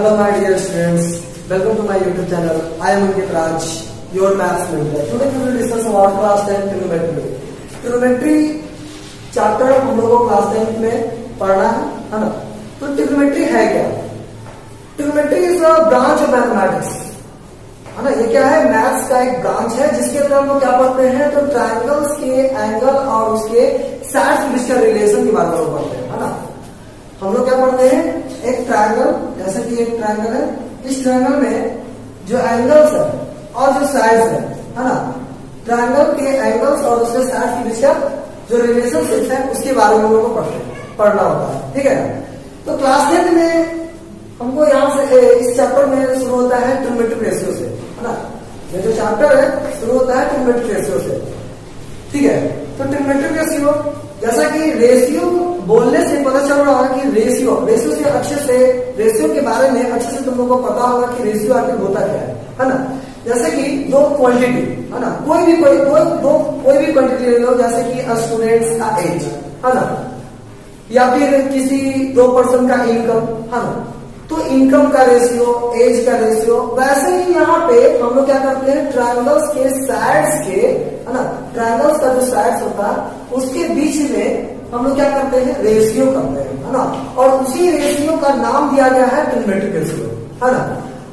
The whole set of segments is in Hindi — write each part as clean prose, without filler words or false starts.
Hello my dear students, welcome to my YouTube channel. I am Ankit Raj, your maths mentor. Today we will discuss about class 10 trigonometry. Trigonometry chapter हम लोगों को क्लास 10 में पढ़ना है ना। तो ट्रिग्नोमेट्री है क्या? Trigonometry is a branch of mathematics, है ना। ये क्या है? मैथ्स का एक ब्रांच है जिसके अंदर हम लोग क्या पढ़ते हैं, तो ट्रायंगल्स के एंगल और उसके साइड्स के बीच का रिलेशन के बारे में पढ़ते हैं, है ना। हम लोग क्या पढ़ते हैं, एक ट्रायंगल, जैसे कि एक ट्रायंगल है, इस ट्रायंगल में जो एंगल्स है और जो साइड्स है ना, ट्रायंगल के एंगल्स और उसके साइड्स के बीच का जो रिलेशनशिप है उसके बारे में हम लोग को पढ़ना होता है, ठीक है। तो क्लास 10 में हमको यहाँ से इस चैप्टर में शुरू होता है ट्रिग्नोमेट्रिक रेशियो से, है ना। ये जो चैप्टर है शुरू होता है ट्रिग्नोमेट्रिक रेशियो से, ठीक है। तो ट्रिग्नोमेट्रिक रेशियो, जैसा कि रेशियो बोलने से पता चल रहा है कि रेशियो से अच्छे से रेशियो के बारे में अच्छे से तुम लोगों को पता होगा कि रेशियो आखिर होता क्या है ना। जैसे कि दो क्वांटिटी, है ना, कोई भी क्वांटिटी ले लो, जैसे कि स्टूडेंट्स का एज, है ना, या फिर किसी दो पर्सन का इनकम, है ना। तो इनकम का रेशियो, एज का रेशियो, वैसे ही यहाँ पे हम लोग क्या करते हैं, ट्रायंगल्स के साइड्स के, है ना, ट्रायंगल्स का जो साइड्स होता है उसके बीच में हम लोग क्या करते हैं, रेशियो करते हैं, है ना। और उसी रेशियो का नाम दिया गया है ट्रिग्नोमेट्रिक रेशियो, है ना।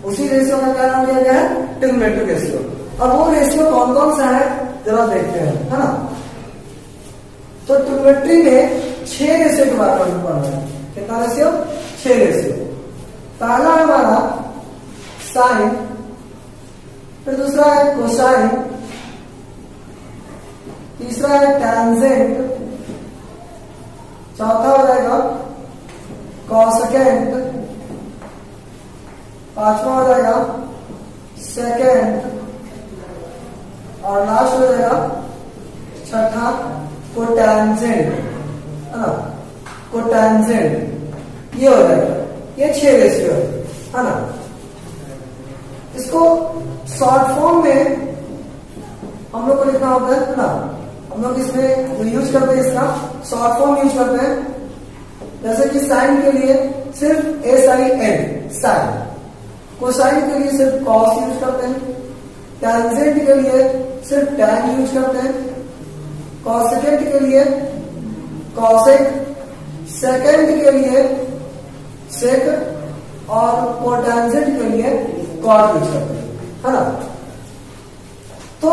उसी रेशियो का क्या नाम दिया गया है, ट्रिग्नोमेट्रिक रेशियो। अब वो रेशियो कौन कौन सा है जरा देखते हैं, है ना। तो ट्रिग्नोमेट्री में 6 रेशियो के बारे में पढ़ना है। कितना रेशियो? 6 रेशियो। पहला हमारा साइन, फिर दूसरा है कोसाइन, तीसरा है टैंजेंट, चौथा हो जाएगा कॉसेकेंट, पांचवा हो जाएगा सेकेंड, और लास्ट हो जाएगा छठा कोटैंजेंट, है ना। कोटैंजेंट ये हो जाएगा। ये 6 रेशियो है ना। इसको शॉर्ट फॉर्म में हम लोग को लिखना होता है ना। हम लोग इसमें जो यूज करते हैं, इसका शॉर्ट फॉर्म यूज करते हैं। जैसे कि साइन के लिए सिर्फ SIN साइन, कोसाइन के लिए सिर्फ कॉस यूज करते हैं, टैंजेंट के लिए सिर्फ टैन यूज करते हैं, कॉसेकेंट के लिए कॉसेक, सेकेंड के लिए सेक, और कोटैंजेंट के लिए कॉट यूज करते हैं, है ना। तो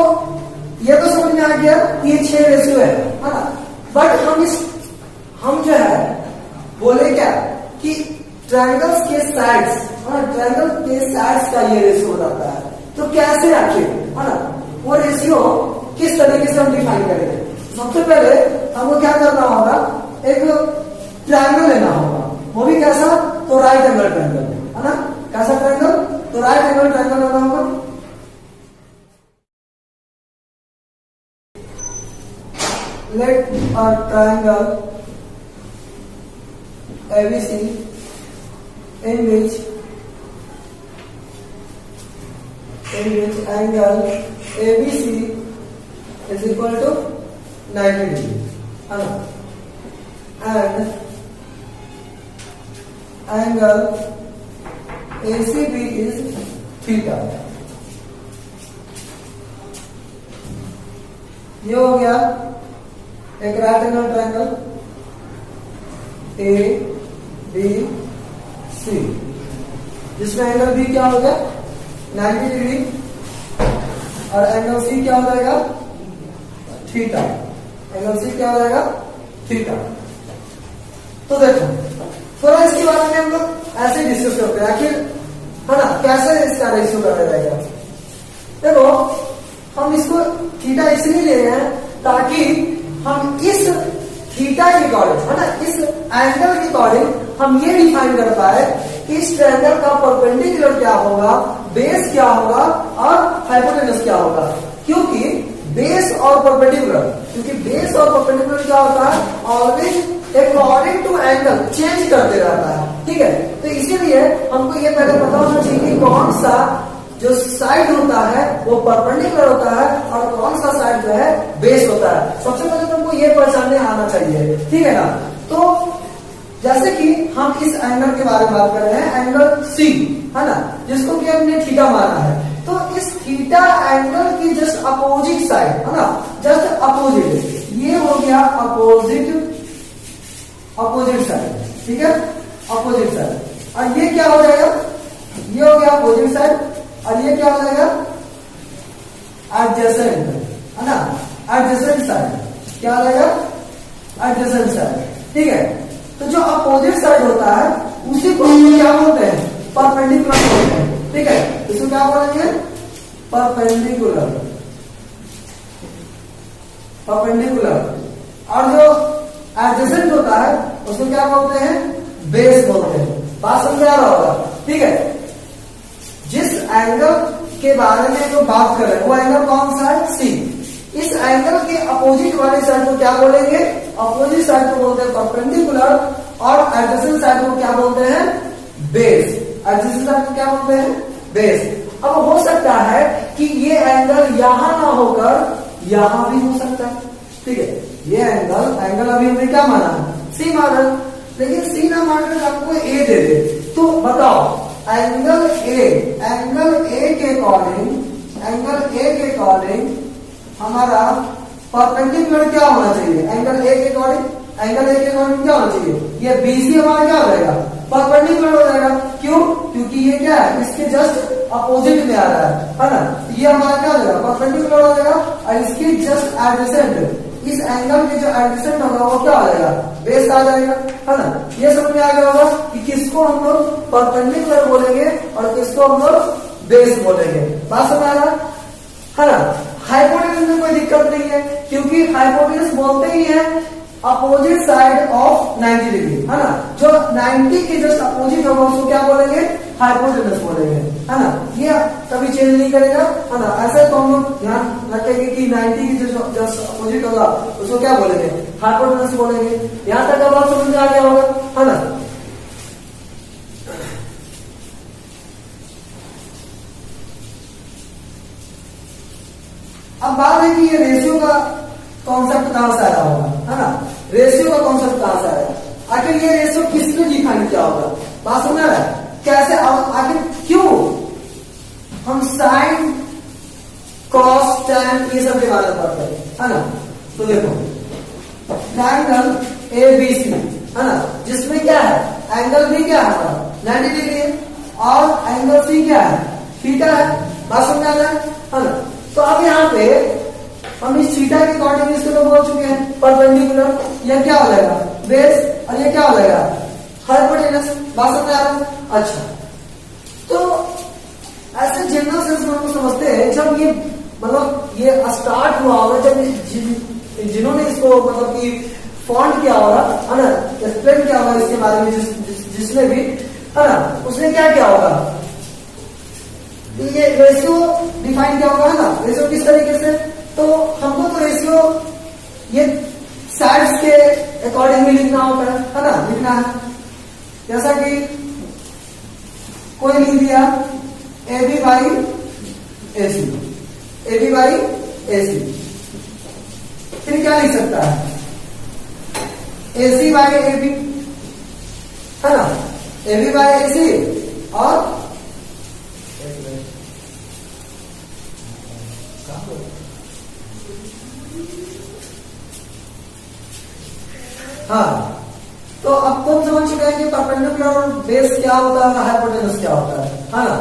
ये तो समझ में आ गया कि ये 6 रेशियो है ना। बट हम जो है बोले क्या कि ट्रायंगल्स के साइड्स, ट्रायंगल के साइड्स का ये रेशियो हो जाता है। तो कैसे आखिर, है ना, वो रेशियो किस तरीके से हम डिफाइन करेंगे। सबसे पहले हमको क्या करना होगा, एक ट्रायंगल लेना होगा। वो भी कैसा? तो राइट एंगल ट्रायंगल, है ना। कैसा ट्रायंगल? तो राइट एंगल ट्रायंगल लेना होगा। Let a triangle ABC in which angle ABC is equal to 90 degree, है ना, and angle ACB is theta। ये हो गया एक राइट एंगल ट्रायंगल ABC, जिसमें एंगल B क्या हो गया, 90 डिग्री, और एंगल C क्या हो जाएगा, थीटा। एंगल C क्या हो जाएगा, थीटा। तो देखो थोड़ा इसके बारे में हम लोग ऐसे डिस्कस करते हैं, आखिर, है ना, कैसे इसका रेशियो करना जाएगा। देखो हम इसको थीटा इसलिए ले रहे हैं ताकि हम इस थीटा के अकॉर्डिंग, है ना, इस एंगल के अकॉर्डिंग हम ये डिफाइन कर पाए कि इस ट्रायंगल का परपेंडिकुलर क्या होगा, बेस क्या होगा और हाइपोटेनस क्या होगा। क्योंकि बेस और परपेंडिकुलर क्या होता है, always according to angle change करते रहता है, ठीक है। तो इसीलिए हमको ये पहले पता होना चाहिए कि कौन सा जो साइड होता है वो परपेंडिकुलर होता है और कौन सा साइड जो है बेस होता है। सबसे पहले तुमको ये पहचानने आना चाहिए, ठीक है ना। तो जैसे कि हम इस एंगल के बारे में बात कर रहे हैं, एंगल सी, है ना, जिसको कि हमने थीटा माना है। तो इस थीटा एंगल की जस्ट अपोजिट साइड, है ना, जस्ट अपोजिट, ये हो गया अपोजिट साइड, ठीक है, अपोजिट साइड। और ये क्या हो जाएगा, ये हो गया अपोजिट साइड, और ये क्या हो जाएगा, एडजेसेंट, है ना, एडजेसेंट साइड, क्या हो जाएगा, एडजेसेंट साइड, ठीक है। तो जो अपोजिट साइड होता है उसी को हम क्या बोलते हैं, परपेंडिकुलर बोलते हैं, ठीक है। इसको क्या बोलेंगे, परपेंडिकुलर, परपेंडिकुलर। और जो एडजेसेंट होता है उसको क्या बोलते हैं, बेस बोलते हैं। बात समझ आ रहा होगा, ठीक है। जिस एंगल के बारे में जो बात कर रहे हैं वो एंगल कौन सा है, सी। इस एंगल के अपोजिट वाली साइड को क्या बोलेंगे, अपोजिट साइड को बोलते हैं परपेंडिकुलर, और एडजेसेंट साइड को क्या बोलते हैं, बेस। एडजेसेंट साइड को क्या बोलते हैं, बेस। अब हो सकता है कि ये एंगल यहां ना होकर यहां भी हो सकता है, ठीक है। ये एंगल अभी हमने क्या माना, सी माना, लेकिन सी ना मानकर आपको ए दे दे, तो बताओ एंगल ए के अकॉर्डिंग हमारा परपेंडिकुलर क्या होना चाहिए, एंगल ए के अकॉर्डिंग क्या होना चाहिए, ये बीसी हमारा क्या हो जाएगा, परपेंडिकुलर हो जाएगा। क्यों, क्योंकि ये क्या है, इसके जस्ट अपोजिट में आ रहा है ना, ये हमारा क्या हो जाएगा, परपेंडिकुलर हो जाएगा। और इसके जस्ट एडजेसेंट, इस एंगल के जो एडजेसेंट होगा वो क्या हो जाएगा, बेस आ जाएगा, है ना। ये समझ में आ गया होगा कि किसको हम लोग परपेंडिकुलर बोलेंगे और किसको हम लोग बेस बोलेंगे। बात समझ आ रहा है ना। हाइपोटेनस में कोई दिक्कत नहीं है, क्योंकि हाइपोटेनस बोलते ही है अपोजिट साइड ऑफ 90 डिग्री, है ना। जो 90 के जस्ट अपोजिट होगा उसको क्या बोलेंगे, हाइपोटेनस बोलेंगे, है ना। ये कभी चेंज नहीं करेगा, है ना। ऐसे तो हम लोग ध्यान रखेंगे कि 90 की जो जस्ट अपोजिट होगा उसको क्या बोलेंगे, हाइपोटेनस बोलेंगे। यहां तक अब आप समझ में आ गया होगा, है ना। अब बात है कि ये रेशियो का कॉन्सेप्ट कहां से आया होगा, है ना। रेशियो का कॉन्सेप्ट कहां से आया, आखिर ये रेशियो किसने डिफाइन किया होगा, बात समझ रहा है, कैसे, आखिर क्यों हम साइन कॉस टैन ये सब के बारे में पढ़ते हैं, है ना। तो देखो ट्रायंगल एबीसी, है ना, जिसमें क्या है, एंगल भी क्या है, 90 डिग्री है, और एंगल सी क्या है, थीटा है। बात समझ आ रहा है ना। तो अब यहाँ पे हम इस थीटा के अकॉर्डिंग इसको तो बोल चुके हैं परपेंडिकुलर, यह क्या हो जाएगा, बेस, और ये क्या हो जाएगा, हाइपोटेनस। बात समझ आ रहा है। अच्छा, तो ऐसे जनरल सेंस में हम समझते हैं, जब ये मतलब ये स्टार्ट हुआ होगा, जब जिन्होंने इसको मतलब कि फॉन्ट किया होगा, है ना, एक्सप्लेन किया होगा इसके बारे में, जिसने भी, है ना, उसने क्या किया होगा, ये रेशियो डिफाइन किया होगा, है ना। रेशियो किस तरीके से, तो हमको तो रेशियो ये साइड्स के अकॉर्डिंग भी लिखना होता है ना, लिखना है। जैसा कि कोई लिख दिया AB by AC, AB by AC, फिर क्या लिख सकता है, AC बाई AB, है ना, AB बाई AC, और हाँ, तो अब तुम समझ चुके हैं कि परपेंडिकुलर और बेस क्या होता है, हाइपोटेनस क्या होता है ना।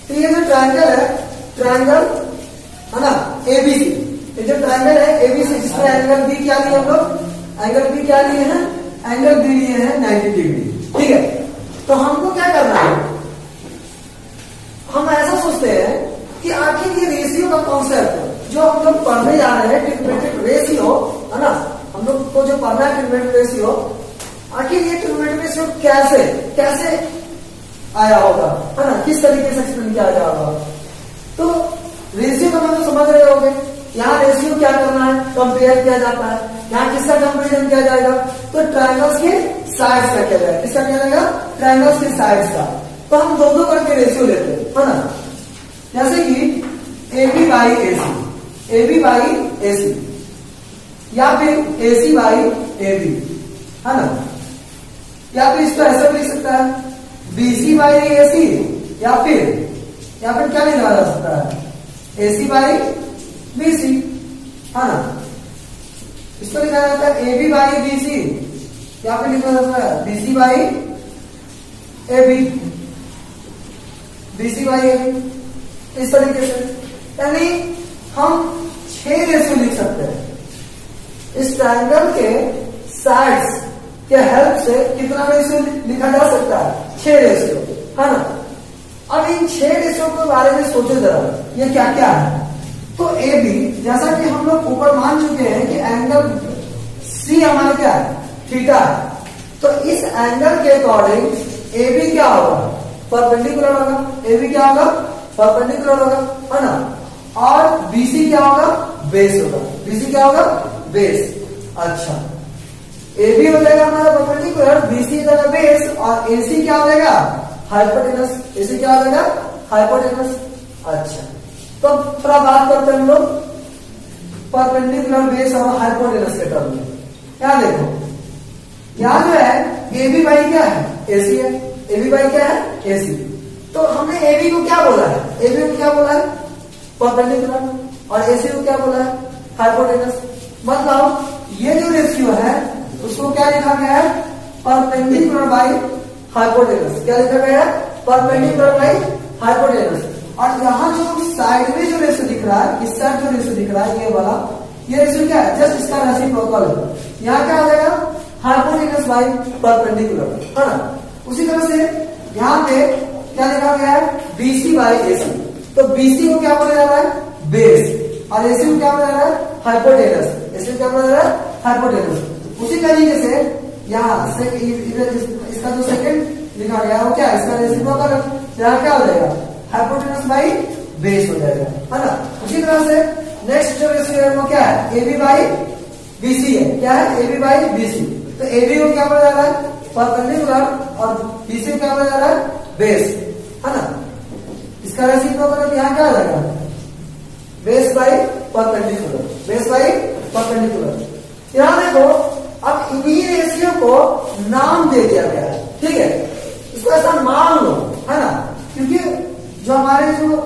तो ये जो ट्रायंगल है ना एबीसी, ये जो ट्रायंगल है एबीसी, जिसमें एंगल बी क्या लिए हम लोग, एंगल बी क्या लिए हैं, एंगल बी लिए हैं 90 डिग्री, ठीक है। तो हमको क्या करना है, हम ऐसा सोचते हैं कि आखिर ये रेशियो का कॉन्सेप्ट जो हम लोग पढ़ने जा रहे हैं, ट्रिग्नोमेट्रिक रेशियो, है ना, हम लोग को जो पढ़ना है ट्रिग्नोमेट्रिक रेशियो, आखिर ये ट्रिग्नोमेट्रिक रेशियो कैसे आया होगा, है ना, किस तरीके से एक्सप्लेन किया गया होगा। तो रेशियो का मतलब समझ रहे होंगे, यहाँ रेशियो क्या करना है, कंपेयर किया जाता है। यहाँ किसका कंपेरिजन किया जाएगा, तो ट्रायंगल्स के साइड्स का किया जाएगा। किसका किया जाएगा, ट्रायंगल्स के साइड्स का। तो हम दो करके रेशियो लेते हैं, है ना। जैसे कि AB by AC, A B by A C, या फिर ए सी बाई ए बी, है ना, या फिर इसको ऐसा भी लिख सकता है B C by A C, या फिर क्या लिखा जा सकता है ए सी बाई बी सी, है ना। इसको लिखा जाता है A B by B C, या फिर लिखा जाता है B C by A B, B C by A B, इस तरीके से। यानी हम 6 रेशियो लिख सकते हैं। इस ट्रायंगल के साइड्स के हेल्प से कितना रेशियो लिखा जा सकता है? 6 रेशियो, है ना। अब इन 6 रेशियो के बारे में सोचे जरा, ये क्या क्या है। तो ए बी, जैसा कि हम लोग ऊपर मान चुके हैं कि एंगल सी हमारा क्या है? थीटा है। तो इस एंगल के अकॉर्डिंग ए बी क्या होगा? परपेंडिकुलर होगा। ए बी क्या होगा? परपेंडिकुलर होगा, है ना। और बीसी क्या होगा? बेस होगा। बीसी क्या होगा? बेस। अच्छा, ए बी हो जाएगा हमारा परपेंडिकुलर, बीसी हो जाएगा बेस, और एसी क्या हो जाएगा? हाइपोटेनस। एसी क्या हो जाएगा? हाइपोटेनस। अच्छा, तो थोड़ा बात करते हैं हम लोग परपेंडिकुलर, बेस और हाइपोटेनस के टर्म में। क्या देखो, यहां जो है ए बी बाई क्या है? एसी है। ए बी बाई क्या है? एसी। तो हमने ए बी को क्या बोला है? ए बी को क्या बोला है? परपेंडिकुलर। और एसी को क्या बोला है? हाइपोटेनस। मतलब ये जो रेशियो है उसको क्या लिखा गया है? Perpendicular by hypotenuse. क्या लिखा गया है? Perpendicular by hypotenuse. और यहाँ जो साइड में जो रेशियो दिख रहा है, इस साइड जो रेशियो दिख रहा है, ये वाला, ये रेशियो क्या है? जस्ट इसका रेसिप्रोकल है। यहाँ क्या आ जाएगा? हाइपोटेनस बाई परपेंडिकुलर, है ना। उसी तरह से यहाँ पे क्या लिखा गया है? BC by AC. तो बीसी को क्या बोला जा रहा है? बेस। और एसी को क्या बोला जा रहा है? हाइपोटेनस। एसी को क्या बोला जा रहा है? हाइपोटेनस। उसी तरीके से यहाँ से इसका जो सेकंड लिखा गया है वो क्या है? इसका रेसिप्रोकल है। यहाँ क्या हो जाएगा? हाइपोटेनस बाई बेस हो जाएगा, है ना। उसी तरह से नेक्स्ट जो रेशियो है वो क्या है? ए बी बाई बीसी है। क्या है? A B by BC. तो ए बी को क्या बोला जा रहा है? परपेंडिकुलर, और बीसी को क्या बोला जा रहा है? बेस, है ना। इसका रेसिप्रोकल यहाँ क्या आ जाएगा? Base by perpendicular. Base by perpendicular. यहाँ देखो, अब इन्हीं रेशियो को नाम दे दिया गया है, ठीक है। इसको ऐसा मान लो, है ना, क्योंकि जो हमारे जो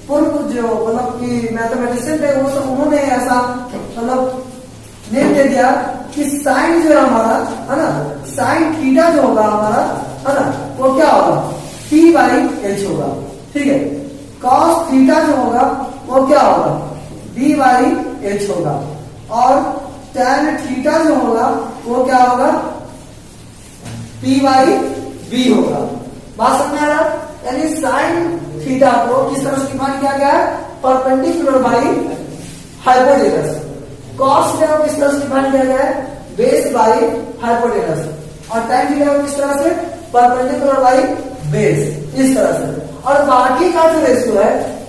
पूर्व जो मतलब कि मैथमेटिशियन थे वो सब, उन्होंने ऐसा मतलब नेम दे दिया कि साइन जो है हमारा, है ना, साइन थीटा जो होगा हमारा, है ना, वो क्या होगा? पी बाई एच होगा, ठीक है। कॉस थीटा जो होगा वो क्या होगा? बी बाई एच होगा। और टैन थीटा जो होगा वो क्या होगा? पी बाई बी होगा। बात समझ में आ रहा? यानी साइन थीटा को किस तरह से डिफाइन किया गया है? Perpendicular by hypotenuse. Cos theta को किस तरह से डिफाइन किया गया है? Base by hypotenuse. और टैन थीटा को किस तरह से? परपेंडिकुलर बाई बेस, इस तरह से। और बाकी का जो रेशियो है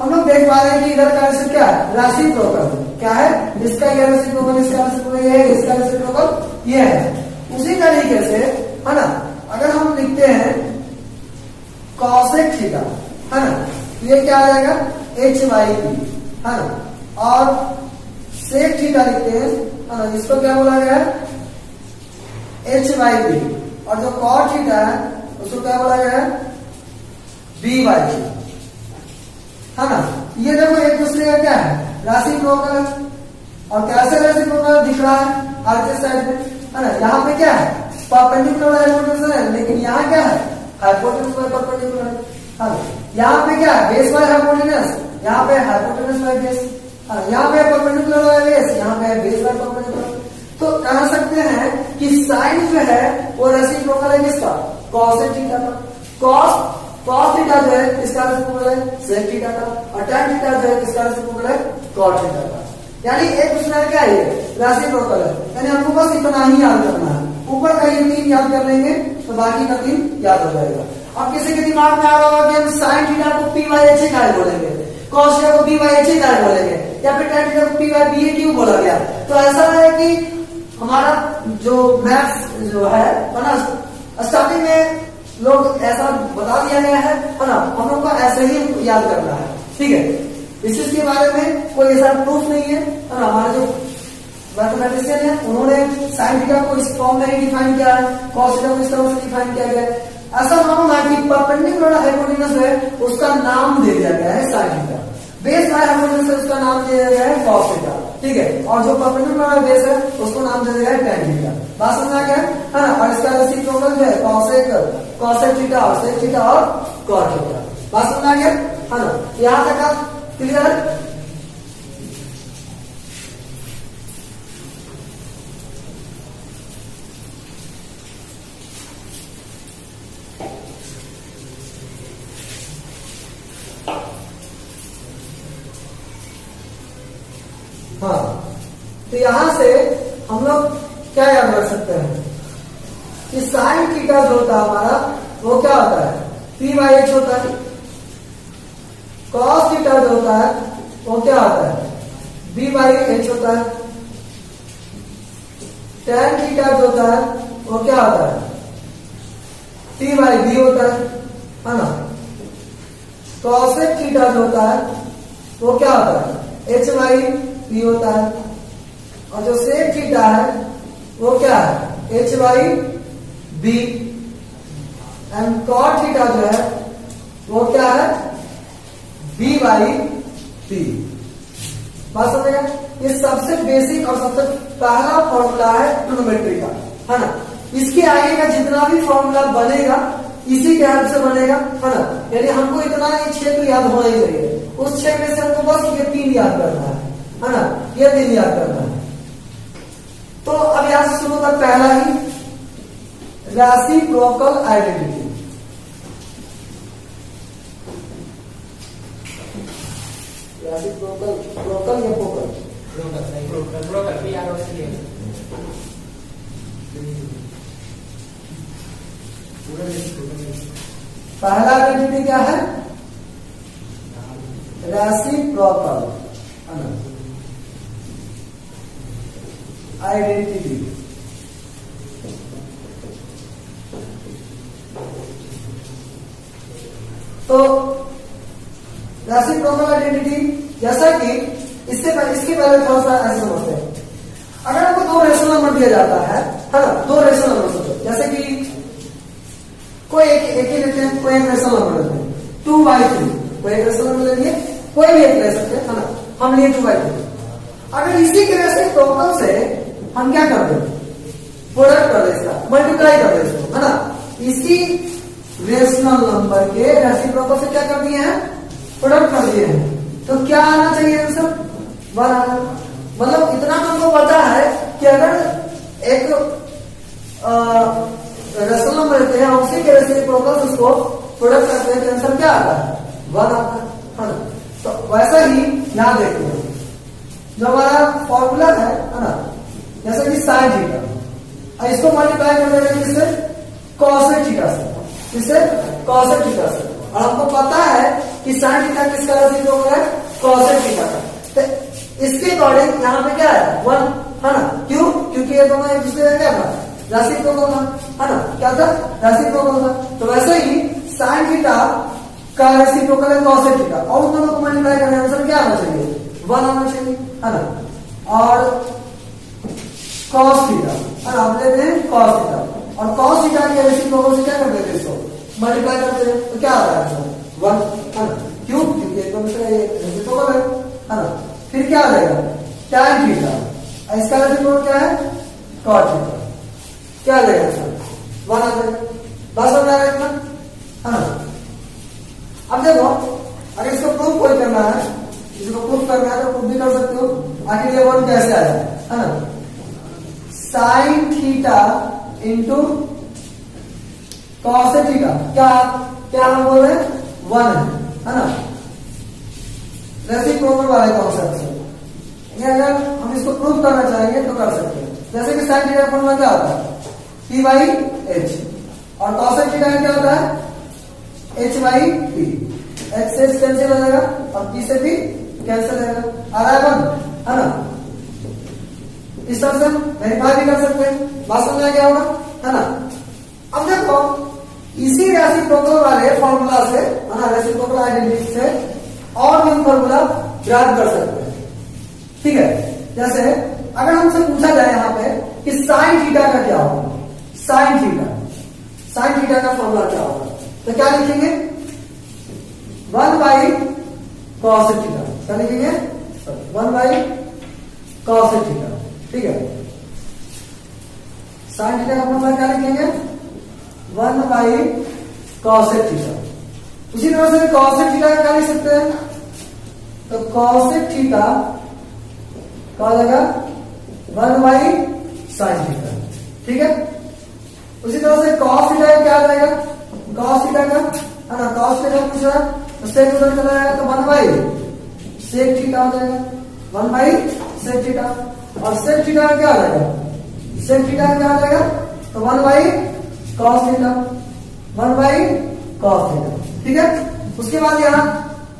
हम लोग देख पा रहे हैं कि इधर का रेशियो क्या है? रेसिप्रोकल। क्या है? इसका ये रेसिप्रोकल, इसका रेसिप्रोकल ये है, इसका रेसिप्रोकल ये है। उसी तरीके से, है ना, अगर हम लिखते हैं कॉसेक थीटा, है ना, ये क्या आ जाएगा? एच बाई बी, है ना। और सेक थीटा लिखते हैं, है ना, जिसको क्या बोला गया है? H by B. और जो कॉट थीटा है उसको क्या बोला गया है? बी बाई बी, है ना। ये देखो एक दूसरे का क्या है? रेसिप्रोकल। और कैसे रेसिप्रोकल दिख रहा है? आगे साइड में, है ना। यहाँ पे क्या है? परपेंडिकुलर हाइपोटेनस है, लेकिन यहाँ क्या है? हाइपोटेनस बाई परपेंडिकुलर, है ना। यहाँ पे क्या है? बेस बाई हाइपोटेनस, यहाँ पे हाइपोटेनस बाई बेस, है ना। यहाँ पे परपेंडिकुलर बाई बेस, यहाँ पे बेस बाई परपेंडिकुलर। तो कह सकते हैं कि साइन जो है वो रेसिप्रोकल है किसका? कॉसेक थीटा का। कॉस थीटा जो है किसका रेसिप्रोकल है? सेक थीटा का। और टैन थीटा जो है किसका रेसिप्रोकल है? कॉट थीटा का। यानी एक दूसरे का क्या है? रेसिप्रोकल है। यानी हमको बस इतना ही याद करना है। ऊपर का ये 3 याद कर लेंगे तो बाकी का 3 याद हो जाएगा। अब किसी के दिमाग में आ रहा होगा कि हम साइन थीटा को पी बाई एच काय बोलेंगे, कॉस थीटा को पी बाई एच काय बोलेंगे, या फिर टैन थीटा को पी बाई बी क्यों बोला गया? तो ऐसा है कि हमारा जो मैथ्स जो है ना, स्टार्टिंग में लोग ऐसा बता दिया गया है ना, हम लोग को ऐसे ही याद करना है, ठीक है। इस चीज के बारे में कोई ऐसा प्रूफ नहीं है। और हमारे जो मैथमेटिशियन है उन्होंने साइन थीटा को इस फॉर्म में ही डिफाइन किया है, कॉस थीटा को इस तरह से डिफाइन किया गया है। ऐसा मानो ना कि परपेंडिकुलर हाइपोटेन्यूज है उसका नाम दे दिया गया है sine theta, base by hypotenuse है उसका नाम दे दिया गया है कॉस थीटा, ठीक है। और जो परपेंडिकुलर बेस है उसको नाम दे दिया है tan थीटा। बात समझ आ गया है ना। और इसका रेसिप्रोकल जो है cosec थीटा और sec थीटा और cot थीटा। बात समझ आ गया है ना। यहां तक आप क्लियर है। हाँ, तो यहां से हम लोग क्या याद रख सकते हैं कि साइन थीटा जो होता है हमारा वो क्या होता है, p/h होता है। कॉस थीटा जो होता है वो क्या होता है, b/h होता है। tan थीटा जो होता है वो क्या होता है, t/b होता है ना। cosec थीटा जो होता है वो क्या होता है, h/p होता है। और जो sec थीटा है वो क्या है, h/b। एंड cot थीटा जो है वो क्या है, b/p। बात समझेगा। ये सबसे बेसिक और सबसे पहला फॉर्मूला है ट्रिग्नोमेट्री का, है ना। इसके आगे का जितना भी फॉर्मूला बनेगा इसी के हेल्प से बनेगा, है ना। यानी हमको इतना ये 6 तो याद होना ही चाहिए। उस 6 में से हमको बस ये 3 याद करना है ना, ये 3 याद करना है। तो अब यहां से शुरू होता पहला ही रेसिप्रोकल आइडेंटिटी। रेसिप्रोकल या फोकल, पहला आइडेंटिटी क्या है, रेसिप्रोकल आइडेंटिटी। तो रेसिप्रोकल आइडेंटिटी जैसा कि इसके पहले थोड़ा सा ऐसे समझते हैं। अगर आपको 2 रेशनल नंबर दिया जाता है ना, 2 रेशनल नंबर सोचो, जैसे कि कोई एक ही लेते हैं, कोई एक रेशनल नंबर लेते हैं 2/3, कोई एक रेशनल नंबर ले लिए, कोई भी एक ले सकते हैं, है ना। हम लिए 2/3। अगर इसी के रेसिप्रोकल से हम क्या कर दें, प्रोडक्ट कर दे, इसका मल्टीप्लाई कर दे इसको, है ना। इसी रेशनल नंबर के रेसिप्रोकल से क्या कर दिए हैं, प्रोडक्ट कर दिए हैं। तो क्या आना चाहिए आंसर, 1 आना। मतलब इतना हमको पता है कि अगर एक रेशनल नंबर लेते हैं उसी के रेसिप्रोकल से उसको प्रोडक्ट करते हैं तो आंसर क्या आता है, 1 आता है ना। तो वैसा ही यहां देखते हैं जो हमारा फॉर्मूला है ना, जैसे कि साइन थीटा, इसको मल्टीप्लाई कर देंगे किससे, कॉसेक थीटा से, किससे, कॉसेक थीटा से। और हमको पता है कि साइन थीटा किसका रेसिप्रोकल है, कॉसेक थीटा का। तो इसके अकॉर्डिंग यहाँ पे क्या है, 1, है ना। क्यों, क्योंकि ये दोनों एक दूसरे का क्या था, रेसिप्रोकल था, है ना। क्या था, रेसिप्रोकल था। तो वैसे ही साइन थीटा का रेसिप्रोकल है कॉसेक थीटा, और उन दोनों को मल्टीप्लाई करने आंसर क्या आना चाहिए, 1 आना चाहिए, है ना। और कॉस थीटा, है ना, हम लेते हैं कॉस थीटा, और कॉस थीटा के रेसिप्रोकल से क्या कर देते हैं, इसको मल्टीप्लाई करते हैं, तो क्या आ रहा है, 1, है ना। क्यों, क्योंकि एकदम से रेसिप्रोकल है ना। फिर क्या आ जाएगा, tan थीटा, इसका रेसिप्रोकल क्या है, cot थीटा, क्या आ जाएगा आंसर, 1 आ जाएगा। बस हो जाएगा इतना, है ना। अब देखो, अगर इसको प्रूफ कोई करना है, इसको प्रूफ करना है तो प्रूफ भी कर सकते हो। आखिर ये 1 कैसे आया, है ना। Sign theta into cosec theta, क्या क्या हम बोल रहे हैं, 1 है ना। रेसिप्रोकल वाले कॉन्सेप्ट से अगर हम इसको प्रूव करना चाहेंगे तो कर सकते हैं। जैसे कि साइन थीटा फॉर्मूला क्या होता है, p/h, और कॉसेक थीटा क्या होता है, h/p। h से कैंसिल हो जाएगा और p से भी कैंसिल हो जाएगा, आ रहा है 1, है ना। इस तरह से वेरीफाई भी कर सकते हैं। बात समझ आ गया होगा, है ना। अब देखो इसी रेसिप्रोकल वाले फॉर्मूला से, है ना, रेसिप्रोकल आइडेंटिटी से और भी फॉर्मूला ज्ञात कर सकते हैं। ठीक है, जैसे अगर हमसे पूछा जाए यहाँ पे कि साइन थीटा का क्या होगा, साइन थीटा का फॉर्मूला क्या होगा, तो क्या लिखेंगे 1 बाई कॉस थीटा। क्या लिखेंगे 1 बाई कॉस थीटा। ठीक है, साइन थीटा का फॉर्मूला क्या लिखेंगे 1 बाई कॉस थीटा। उसी तरह से कॉस थीटा का क्या लिख सकते हैं, तो कॉस थीटा क्या हो जाएगा 1 बाई साइन थीटा। ठीक है, उसी तरह से कॉस थीटा का क्या आ जाएगा, कॉस थीटा का है ना, कॉस थीटा पूछ रहा है तो सेक उधर चला जाएगा तो 1 बाई सेक थीटा हो जाएगा, 1 बाई सेक थीटा। और सेक थीटा का क्या आ जाएगा, सेक थीटा का क्या आ जाएगा, तो 1 by cos theta, 1 by cos theta. ठीक है, उसके बाद यहाँ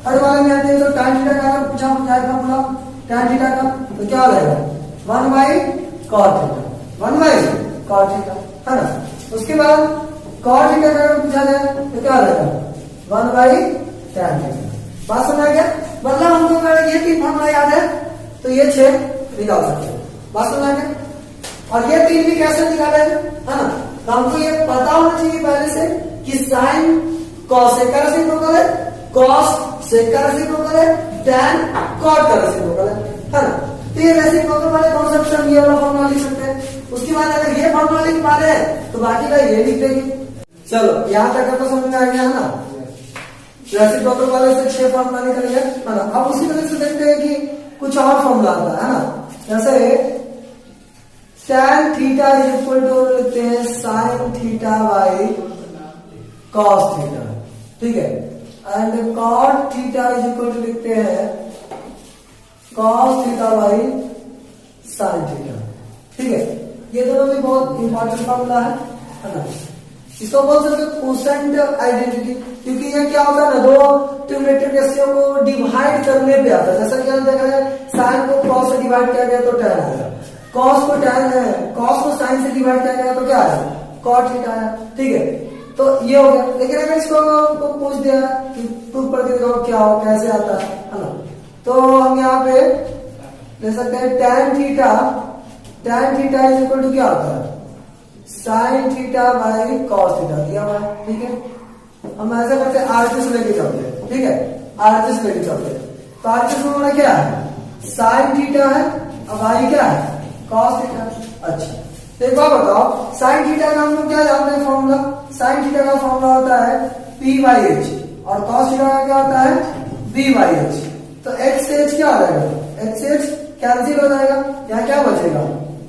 थर्ड वाले में आते हैं तो tan थीटा का अगर पूछा जाएगा पूरा tan थीटा का तो क्या हो जाएगा 1 by cot theta, 1 by cot theta है ना। उसके बाद cot थीटा का अगर पूछा जाए तो क्या हो जाएगा 1 बाई tan थीटा। बात समझ आ गया, मतलब हमको अगर ये 3 फॉर्मूला याद है तो ये 6 निकाल सकते हैं। बात समझ आ गया, और ये 3 भी कैसे निकाले है ना, तो हमको ये पता होना चाहिए पहले से कि साइन कॉस का रेसिप्रोकल है, कॉस सेक का रेसिप्रोकल है, tan कॉट का रेसिप्रोकल है ना। तो ये रेसिप्रोकल वाले कॉन्सेप्ट से हम ये वाला फॉर्मूला लिख सकते हैं। उसके बाद अगर ये फॉर्मूला लिख पा रहे हैं तो बाकी का ये लिख देंगे। चलो यहां तक तो समझ में आ गया है ना, रेसिप्रोकल वाले से 6 फॉर्मूला निकल गया है ना। अब उसी तरह से देखते हैं कि कुछ और फॉर्मूला आता है ना, जैसे tan theta is equal to लिखते हैं sin theta by cos theta. ठीक है, and cot theta is equal to लिखते हैं cos theta by sin theta. ठीक है, ये दोनों भी बहुत इंपॉर्टेंट फॉर्मूला है ना। इसको बोल सकते हैं कोसेंट आइडेंटिटी, क्योंकि ये क्या होता है ना, दो ट्रिग्नोमेट्रिक रेशियो को डिवाइड करने पे आता है। जैसा कि हम देखा है sin को cos से डिवाइड किया गया तो tan आया, cos को sin से डिवाइड किया गया तो क्या आया cot थीटा आया। ठीक है, तो ये हो गया। लेकिन अगर इसको पूछ दिया कि प्रूफ करके दिखाओ क्या हो, कैसे आता है ना, तो हम यहाँ पे ले सकते हैं tan theta is equal to क्या होता है sin theta by cos theta दिया हुआ है। ठीक है, हम ऐसा करते हैं RHS लेके चलते हैं। ठीक है, RHS लेके चलते हैं तो RHS में हमारा क्या है sin थीटा है, अब आई क्या है cos थीटा। अच्छा, तो एक बात बताओ, sin थीटा का हम लोग क्या जानते हैं फॉर्मूला, sin थीटा का फॉर्मूला होता है P बाई H और cos थीटा का क्या होता है B बाई H। तो H से H क्या हो जाएगा, H से H कैंसिल हो जाएगा, यहाँ क्या बचेगा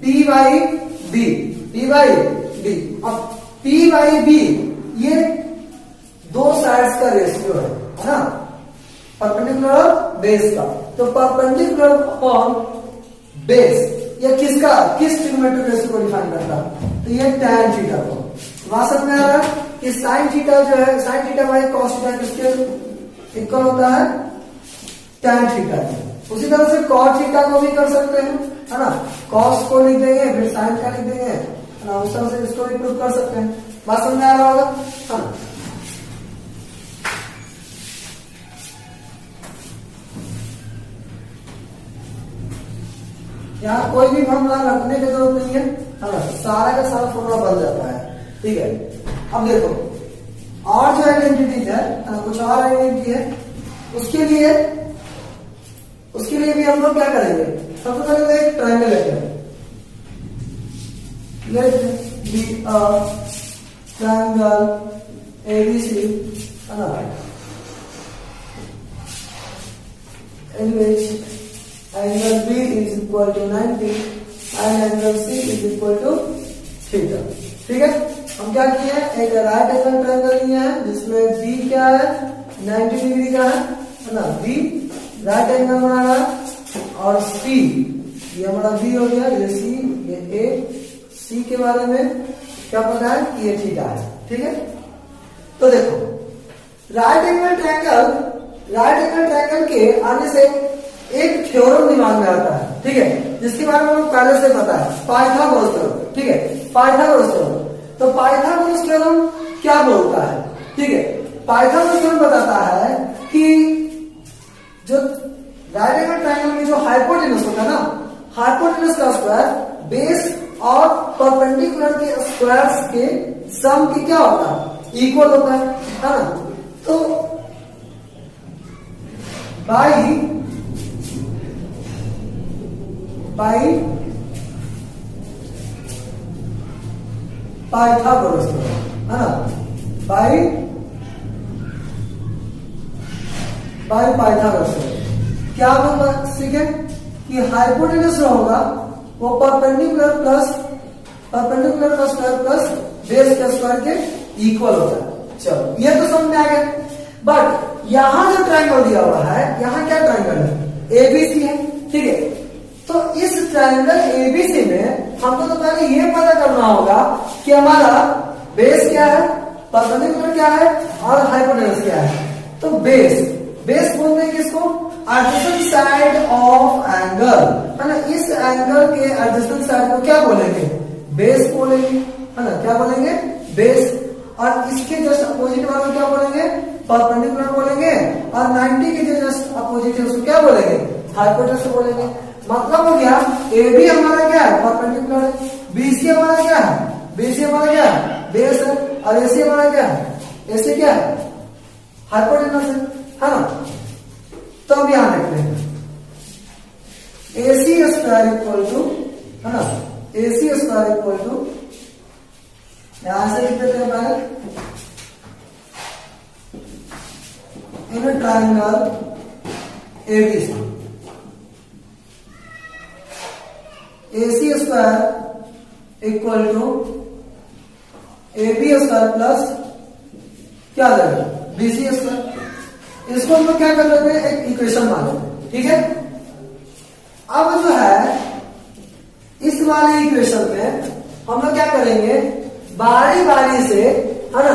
P by B, P by B। अब P बाई B ये दो साइड्स का रेशियो है ना, परपेंडिकुलर बेस का। तो परपेंडिकुलर ऑन बेस ये किसका, किस ट्रिग्नोमेट्रिक रेशियो को डिफाइन करता है, तो ये tan थीटा को। वास्तव में आ रहा है कि sin थीटा जो है, sin theta by cos theta किसके इक्वल होता है tan थीटा। उसी तरह से cot थीटा को भी कर सकते हैं है ना, cos को लिख देंगे फिर sin का लिख देंगे है ना, उस तरह से इसको भी प्रूव कर सकते हैं। बात समझ में आ रहा होगा है ना। यहाँ कोई भी फॉर्मूला रखने की जरूरत नहीं है ना, सारा का सारा फॉर्मूला बन जाता है। ठीक है, अब देखो और जो आइडेंटिटीज है कुछ और आइडेंटिटी है, उसके लिए भी हम लोग क्या करेंगे, सबसे पहले तो एक ट्रायंगल लेते हैं। Let be a triangle ABC है ना, in which angle B is equal to 90 and angle C is equal to theta। ठीक है, हम क्या किए हैं, एक राइट एंगल ट्रायंगल लिया है जिसमें B क्या है 90 डिग्री का है ना, B राइट एंगल बना रहा है, और C ये हमारा B हो गया, ये C ये A। C के बारे में क्या पता है कि ये थीटा है। ठीक है, तो देखो राइट एंगल ट्रायंगल के आने से एक थ्योरम दिमाग में आता है। ठीक है, जिसके बारे में हमें पहले से पता है, पाइथागोरस थ्योरम। ठीक है, पाइथागोरस थ्योरम, तो पाइथागोरस थ्योरम क्या बोलता है, ठीक है, पाइथागोरस थ्योरम बताता है कि जो राइट एंगल ट्रायंगल में जो हाइपोटेनस होता है ना, हाइपोटेनस का स्क्वायर बेस और परपेंडिकुलर के स्क्वायर्स के सम की क्या होता है, इक्वल होता है ना। तो बाई पाइथागोरस है ना, बाई पाइथागोरस क्या होगा, ठीक है, कि हाइपोटेनस जो होगा वो परपेंडिकुलर का स्क्वायर प्लस बेस के स्क्वायर के इक्वल होता है। चलो ये तो समझ में आ गया। बट यहां जो ट्रायंगल दिया हुआ है, यहां क्या ट्रायंगल है, एबीसी है, ठीक है। तो इस ट्रायंगल एबीसी में हमको तो पहले ये पता करना होगा कि हमारा बेस क्या है, परपेंडिकुलर क्या है और हाइपोटेनस क्या है। तो बेस बोलते हैं किसको, एडजेसेंट साइड ऑफ एंगल, है ना। इस एंगल के एडजेसेंट साइड को क्या बोलेंगे, बेस बोलेंगे, है ना। क्या बोलेंगे, बेस। और इसके जस्ट अपोजिट वाले को क्या बोलेंगे, परपेंडिकुलर बोलेंगे। और 90 के जो जस्ट अपोजिट है उसको क्या बोलेंगे, हाइपोटेनस बोलेंगे। मतलब हो गया AB हमारा क्या है, परपेंडिकुलर है। BC हमारा क्या है, BC हमारा क्या है, बेस है। और AC हमारा क्या है, AC क्या है, हाइपोटेनस है ना। तो अब यहां देखते हैं AC स्क्वायर इक्वल टू, है ना, AC स्क्वायर इक्वल टू, यहां से लिख देते हैं पहले, in triangle ABC AC square equal to AB square plus क्या आ जाएगा, BC स्क्वायर। इसको हम लोग क्या कर लेते हैं, एक इक्वेशन मान लेते हैं, ठीक है। अब जो है इस वाले इक्वेशन में हम लोग क्या करेंगे, बारी बारी से, है ना,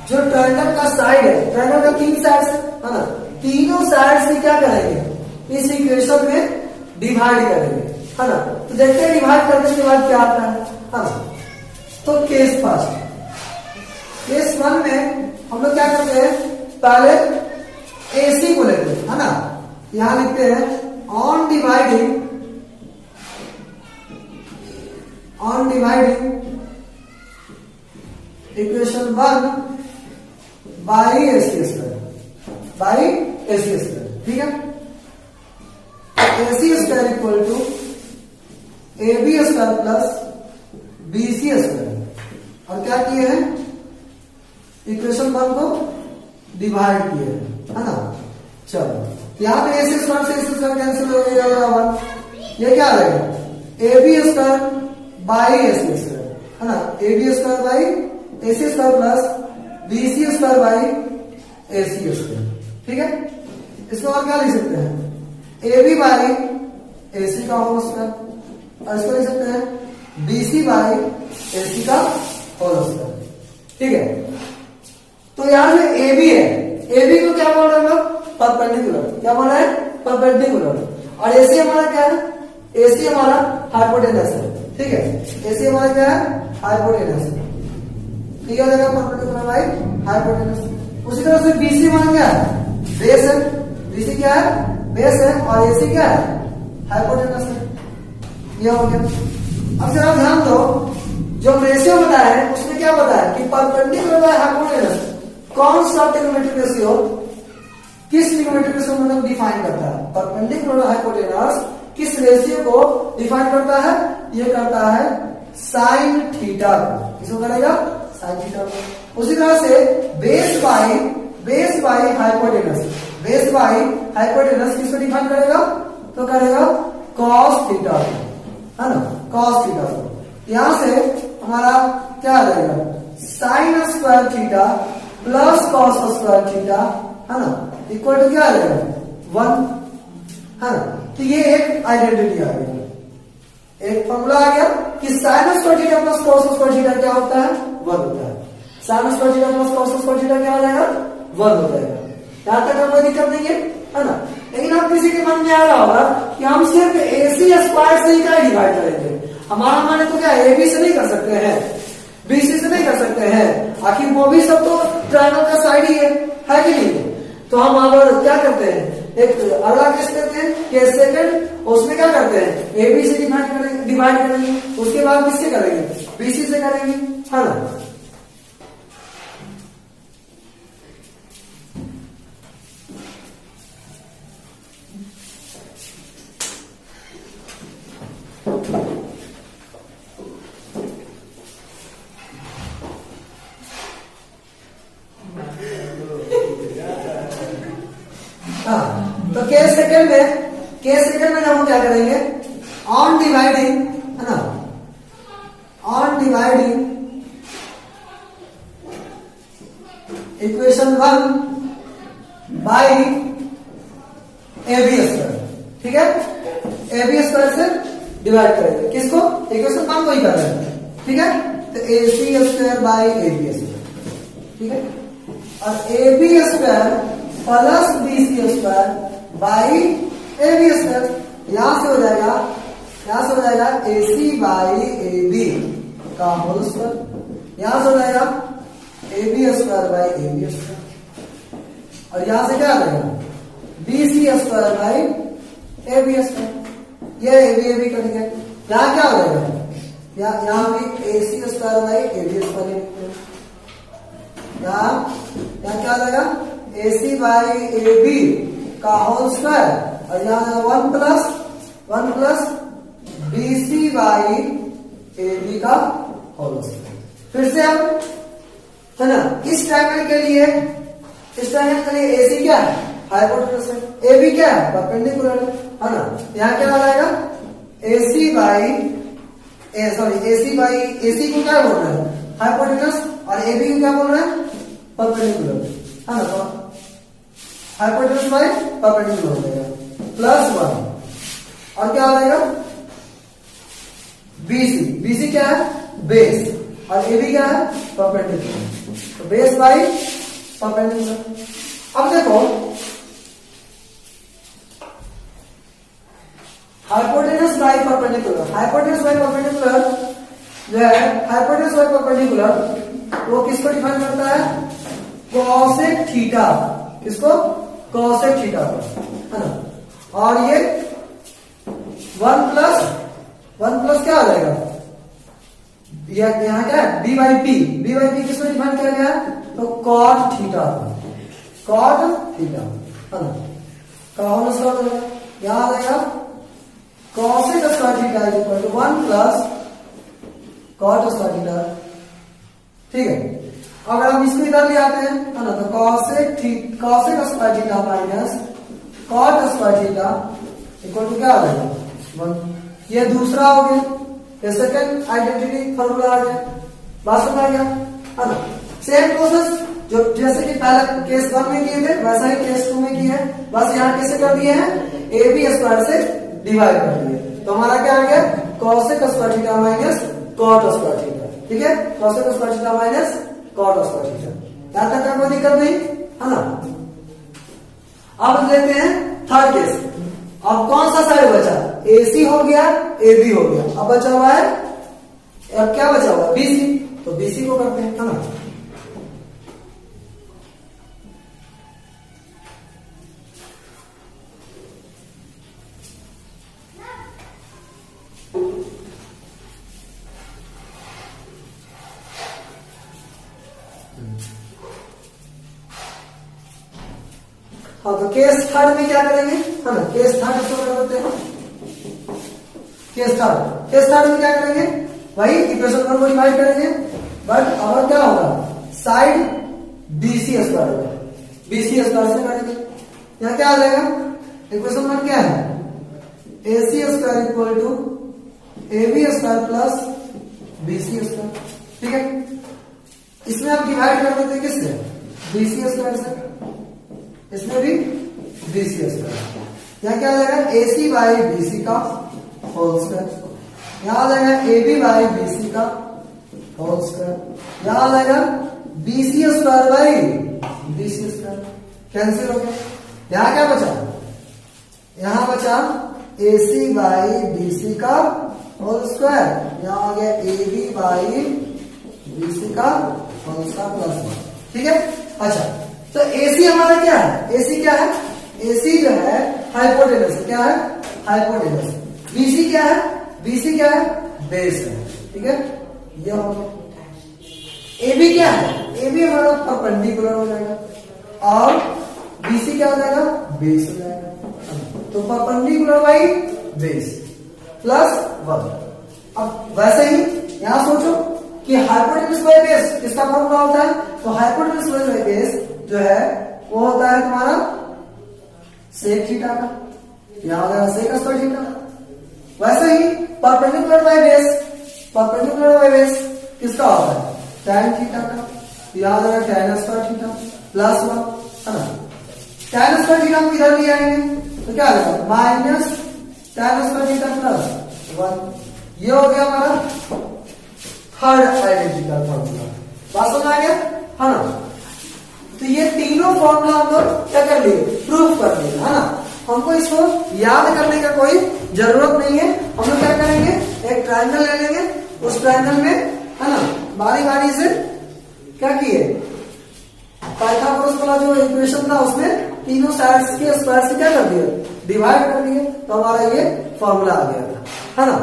जो ट्रायंगल का साइड है, ट्रायंगल का 3 साइड है ना, तीनों साइड से क्या करेंगे, इस इक्वेशन में डिवाइड करेंगे, है ना। तो देखते हैं डिवाइड करने के बाद क्या आता है ना। तो केस फर्स्ट, केस 1 में हम लोग क्या करते हैं, पहले AC को लेते हैं, है ना। यहां लिखते हैं on dividing equation 1 by AC square, ठीक है। AC square equal to AB square plus BC square. और क्या किए हैं, इक्वेशन 1 को डिवाइड किए हैं, है ना। चलो यहां पे AC स्क्वायर से AC स्क्वायर कैंसिल हो जाएगा 1, ये क्या आ जाएगा, AB square by AC square, है ना। AB square by AC square plus BC square by AC square, ठीक है। इसको और क्या लिख सकते हैं, AB बाई AC का होल स्क्वायर, और इसको लिख सकते हैं BC बाई AC का होल स्क्वायर, ठीक है। तो यहां से AB है, AB को क्या बोल रहे हैं, परपेंडिकुलर, क्या बोल रहे हैं, परपेंडिकुलर। और AC हमारा क्या है, AC हमारा हाइपोटेनस है, ठीक है। AC हमारा क्या है, हाइपोटेनस, ठीक है, परपेंडिकुलर बाई हाइपोटेनस। उसी तरह से BC हमारा क्या है, बेस है, BC क्या है, बेस है। और AC क्या है, हाइपोटेनस है। ये हो गया। अब जरा ध्यान दो, जो रेशियो बताया है उसमें क्या बताया कि परपेंडिकुलर बाई हाइपोटेनस कौन सा ट्रिग्नोमेट्रिक रेशियो, किस ट्रिग्नोमेट्रिक रेशियो मतलब डिफाइन करता है, परपेंडिकुलर हाइपोटेनस किस रेशियो को डिफाइन करता है, ये करता है साइन थीटा को, किसको करेगा, साइन थीटा को। उसी तरह से बेस बाई हाइपोटेनस किसको डिफाइन करेगा, तो करेगा कॉस थीटा, है ना, कॉस थीटा को। यहां से हमारा क्या आ जाएगा, sign square theta plus cos square theta, है ना, इक्वल टू क्या आ जाएगा, 1, है ना। तो ये एक आइडेंटिटी आ गई, एक फॉर्मूला आ गया कि sign square theta plus cos square theta क्या होता है, 1 होता है। Sine square theta plus cos square theta क्या हो जाएगा, 1 हो जाएगा। यहां तक कोई दिक्कत नहीं है ना। लेकिन अब किसी के मन में आ रहा होगा कि हम सिर्फ AC स्क्वायर से ही क्या डिवाइड करेंगे, हमारा माने तो क्या AB से नहीं कर सकते हैं, BC से नहीं कर सकते हैं, आखिर वो भी सब तो ट्रायंगल का साइड ही है कि नहीं। तो हम वहां पर क्या करते हैं, एक अगला केस करते हैं, केस सेकंड, उसमें क्या करते हैं, ए बी से डिवाइड करेंगे, उसके बाद किससे करेंगे, बीसी से करेंगे, है ना। तो केस सेकंड में हम क्या करेंगे, ऑन डिवाइडिंग, है ना, on dividing equation 1 by A B square, ठीक है, ए बी स्क्वायर से डिवाइड करेंगे किसको, इक्वेशन 1 को ही कर रहे हैं, ठीक है। तो A C square by A B square, ठीक है, और A B square plus B C square by A B square, यहां से हो जाएगा A C by A B का होल स्क्वायर, यहां से हो जाएगा A B square by A B square, और यहां से क्या आ जाएगा B C square by A B square, ये ए बी करेंगे, यहां क्या हो जाएगा, यहां भी A C square by A B square, यहां क्या आ जाएगा A C by A B का होल स्क्वायर, और यहां 1 plus B C by A B का होल स्क्वायर। फिर से अब, है ना, इस ट्रायंगल के लिए ए सी क्या है, हाइपोटेनस है, ए बी क्या है, परपेंडिकुलर है ना, यहां क्या आ जाएगा ए सी बाई ए सी को क्या बोल रहा है, हाइपोटेनस, और ए बी को क्या बोल रहा है, परपेंडिकुलर, है ना, तो हाइपोटेनस बाई परपेंडिकुलर हो जाएगा, +1, और क्या आ जाएगा बीसी क्या है, बेस, और ए बी क्या है, परपेंडिकुलर, तो बेस बाई परपेंडिकुलर। अब देखो हाइपोटेनस बाई परपेंडिकुलर जो है, हाइपोटेनस बाई परपेंडिकुलर वो किसको डिफाइन करता है, कॉसेक थीटा, किसको, कॉसेक थीटा को, है ना, और ये 1 प्लस क्या आ जाएगा, यहाँ क्या है डी बाई पी किसको डिफाइन किया गया है, तो कॉट थीटा, है ना, का होल स्क्वायर, यहां आ जाएगा cosec square theta is equal to 1 plus cot square theta, ठीक है। अगर हम इसको इधर ले आते हैं, है ना, तो cosec square theta minus cot square theta equal to क्या आ जाएगा, 1, ये दूसरा हो गया, ये सेकंड आइडेंटिटी फॉर्मूला आ गया, बात समझ आ गया, है ना। सेम प्रोसेस जो जैसे कि पहले केस 1 में किए थे वैसा ही केस 2 में किए हैं, बस यहाँ कैसे कर दिए हैं, ए बी स्क्वायर से डिवाइड कर दिए, तो हमारा क्या आ गया, cosec square theta minus cot square theta, ठीक है, cosec square theta minus cot square theta, यहां तक कोई दिक्कत नहीं, है ना। अब लेते हैं थर्ड केस, अब कौन सा साइड बचा, ए सी हो गया, ए बी हो गया, अब बचा हुआ है, अब क्या बचा हुआ है, बी सी, तो बी सी को करते हैं, है ना। हाँ, तो केस थर्ड में क्या करेंगे, है ना, केस थर्ड इसको कर देते हैं, केस थर्ड में क्या करेंगे, वही इक्वेशन 1 को डिवाइड करेंगे, बट अब क्या होगा, साइड बीसी स्क्वायर से करेंगे, यहाँ क्या आ जाएगा, इक्वेशन 1 क्या है, A C square equal to A B square plus B C square, ठीक है। इसमें आप डिवाइड कर देते हैं किससे, बी सी स्क्वायर से, इसमें भी बी सी स्क्वायर, यहाँ क्या आ जाएगा, A C by B C का होल स्क्वायर, यहाँ आ जाएगा A B by B C का होल स्क्वायर, यहाँ आ जाएगा B C square by B C square, cancel हो गया, यहाँ क्या बचा, यहाँ बचा ए सी बाई बी सी का होल स्क्वायर, यहाँ आ गया A B by B C का होल स्क्वायर प्लस 1, ठीक है। अच्छा, तो AC हमारा क्या है, AC क्या है, AC जो है हाइपोटेनस, क्या है हाइपोटेनस। BC क्या है, BC क्या है बेस है, ठीक है ये हो गया। AB क्या है, AB हमारा परपेंडिकुलर हो जाएगा और BC क्या हो जाएगा बेस हो जाएगा। तो परपेंडिकुलर बाई बेस प्लस 1। अब वैसे ही यहां सोचो कि हाइपोटेनस बाई बेस किसका फॉर्मूला होता है, तो हाइपोटेनस बाई बेस जो है वो होता है तुम्हारा सेक थीटा का, यहां हो जाएगा सेक स्क्वायर थीटा। वैसे ही perpendicular by base, perpendicular by base किसका होता है tan थीटा का, यहां हो जाएगा tan स्क्वायर थीटा प्लस 1, है ना। tan स्क्वायर थीटा को इधर ले आएंगे तो क्या आ जाएगा minus tan square theta plus 1। ये हो गया हमारा थर्ड आइडेंटिकल फॉर्मूला। बात समझ आ गया, है ना। तो ये तीनों फॉर्मूला हम लोग क्या कर लिए, प्रूफ कर लिए, है ना। हमको इसको याद करने का कोई जरूरत नहीं है। हम लोग क्या करेंगे, एक ट्रायंगल ले लेंगे, उस ट्रायंगल में, है ना, बारी बारी से क्या किए, पाइथागोरस वाला जो इक्वेशन था उसमें तीनों साइड्स के स्क्वायर से क्या कर दिया, डिवाइड कर दिए, तो हमारा ये फॉर्मूला आ गया था, है ना।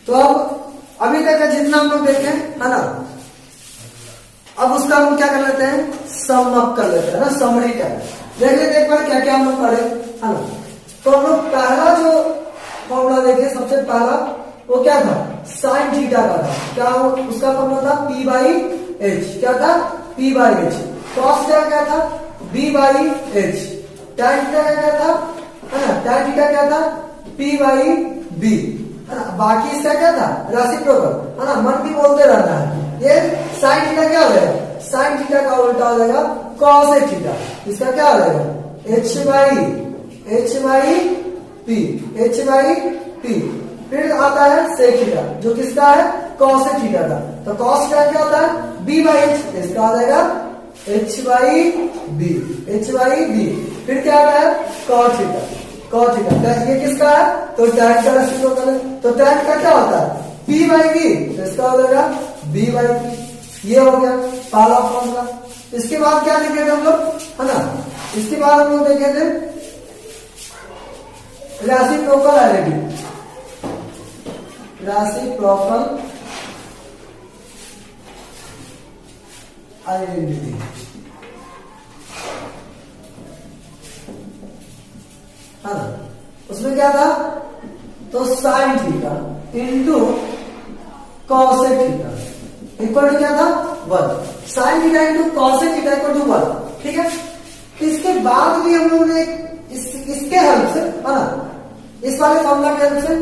तो अब अभी तक का जितना हम लोग देखे, है ना, अब उसका हम क्या कर लेते हैं, सम अप कर लेते हैं ना, समरी का देख लेते एक बार क्या क्या हम लोग पढ़े, है ना। तो हम लोग पहला जो फॉर्मूला देखे, सबसे पहला वो क्या था, साइन थीटा का था। क्या उसका फॉर्मूला था P बाई H, क्या था P by H। Cos theta क्या था B by H। tan theta क्या था, है ना, tan थीटा क्या था P बाई B, है ना। बाकी इसका क्या था रेसिप्रोकल, है ना, मन भी बोलते रहना है। ये साइन थीटा क्या हो जाएगा, साइन थीटा का उल्टा हो जाएगा कॉस थीटा। इसका क्या हो जाएगा H by P, H by P। फिर आता है सेक थीटा जो किसका है कॉस थीटा का। तो कॉस थीटा क्या होता है B बाई H, इसका आ जाएगा H by B, H by B। फिर क्या आता है कॉस थीटा, कॉस थीटा ये किसका है, तो tan का रेसिप्रोकल है। तो tan का क्या होता है P बाई B, तो इसका हो जाएगा B बाई P। ये हो गया पहला फॉर्मूला। इसके बाद क्या देखे थे हम लोग, है ना, इसके बाद हम लोग देखे थे रेसिप्रोकल आइडेंटिटी, रेसिप्रोकल आइडेंटिटी, है ना। उसमें क्या था, तो sine theta into cosec theta equal to क्या था 1। Sine theta into cosec theta equal to 1, ठीक है। इसके बाद भी हम लोग ने इसके हेल्प से, है ना, इस वाले फॉर्मूला के हेल्प से